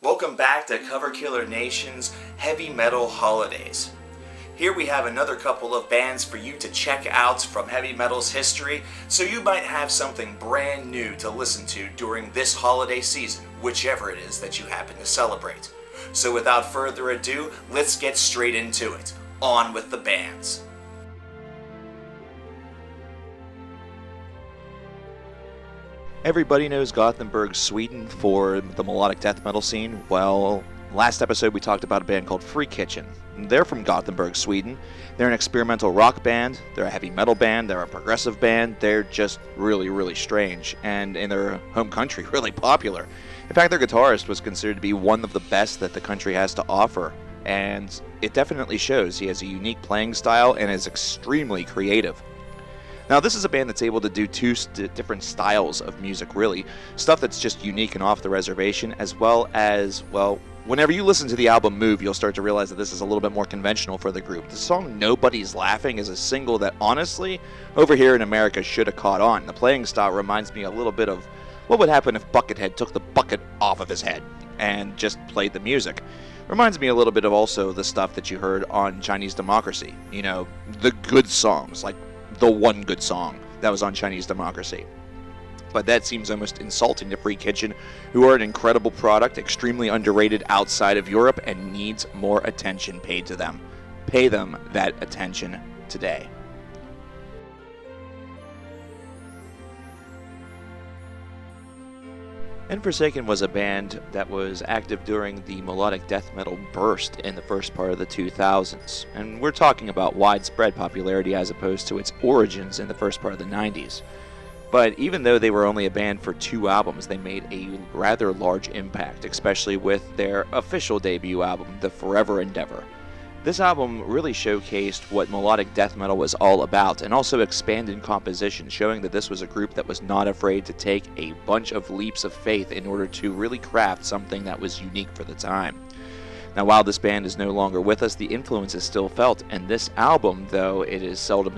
Welcome back to Cover Killer Nation's Heavy Metal Holidays. Here we have another couple of bands for you to check out from heavy metal's history, so you might have something brand new to listen to during this holiday season, whichever it is that you happen to celebrate. So without further ado, let's get straight into it. On with the bands. Everybody knows Gothenburg, Sweden for the melodic death metal scene. Well, last episode we talked about a band called Free Kitchen. They're from Gothenburg, Sweden. They're an experimental rock band, they're a heavy metal band, they're a progressive band. They're just really strange, and in their home country, really popular. In fact, their guitarist was considered to be one of the best that the country has to offer, and it definitely shows. He has a unique playing style and is extremely creative. Now, this is a band that's able to do two different styles of music, really. Stuff that's just unique and off the reservation, as well as, well, whenever you listen to the album Move, you'll start to realize that this is a little bit more conventional for the group. The song Nobody's Laughing is a single that, honestly, over here in America should have caught on. The playing style reminds me a little bit of what would happen if Buckethead took the bucket off of his head and just played the music. Reminds me a little bit of also the stuff that you heard on Chinese Democracy. You know, the good songs, like the one good song that was on Chinese Democracy. But that seems almost insulting to Free Kitchen, who are an incredible product, extremely underrated outside of Europe, and needs more attention paid to them. Pay them that attention today. Enforsaken was a band that was active during the melodic death metal burst in the first part of the 2000s, and we're talking about widespread popularity as opposed to its origins in the first part of the 90s. But even though they were only a band for 2 albums, they made a rather large impact, especially with their official debut album, The Forever Endeavor. This album really showcased what melodic death metal was all about, and also expanded composition, showing that this was a group that was not afraid to take a bunch of leaps of faith in order to really craft something that was unique for the time. Now, while this band is no longer with us, the influence is still felt, and this album, though it is seldom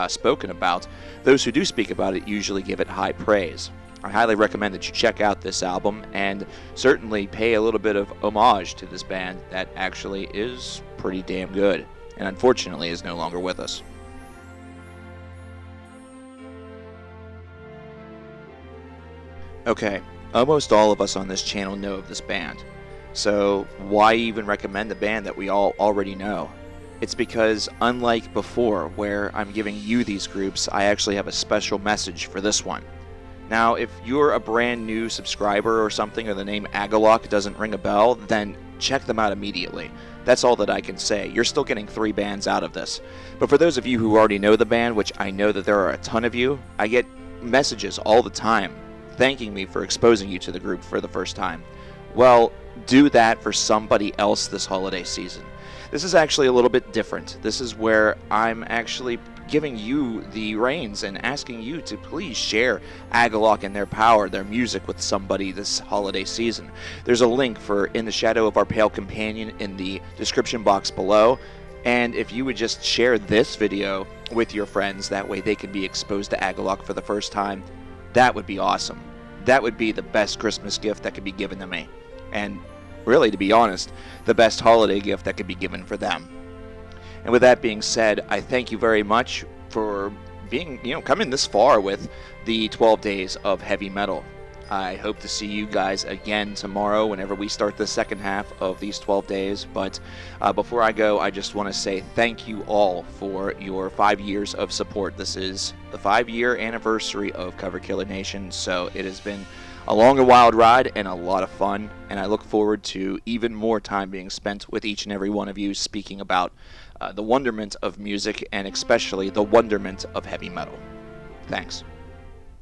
spoken about, those who do speak about it usually give it high praise. I highly recommend that you check out this album and certainly pay a little bit of homage to this band that actually is pretty damn good, and unfortunately is no longer with us. Okay, almost all of us on this channel know of this band, so why even recommend a band that we all already know? It's because, unlike before, where I'm giving you these groups, I actually have a special message for this one. Now, if you're a brand new subscriber or something, or the name Agalok doesn't ring a bell, then check them out immediately. That's all that I can say. You're still getting 3 bands out of this. But for those of you who already know the band, which I know that there are a ton of you, I get messages all the time thanking me for exposing you to the group for the first time. Well, do that for somebody else this holiday season. This is actually a little bit different. This is where I'm actually giving you the reins and asking you to please share Agalok and their power, their music with somebody this holiday season. There's a link for In the Shadow of Our Pale Companion in the description box below, and if you would just share this video with your friends, that way they can be exposed to Agalok for the first time, that would be awesome. That would be the best Christmas gift that could be given to me, and really, to be honest, the best holiday gift that could be given for them. And with that being said, I thank you very much for being, coming this far with the 12 days of heavy metal. I hope to see you guys again tomorrow whenever we start the second half of these 12 days. But before I go, I just want to say thank you all for your 5 years of support. This is the 5-year anniversary of Cover Killer Nation, so it has been a long and wild ride and a lot of fun, and I look forward to even more time being spent with each and every one of you speaking about the wonderment of music, and especially the wonderment of heavy metal. Thanks.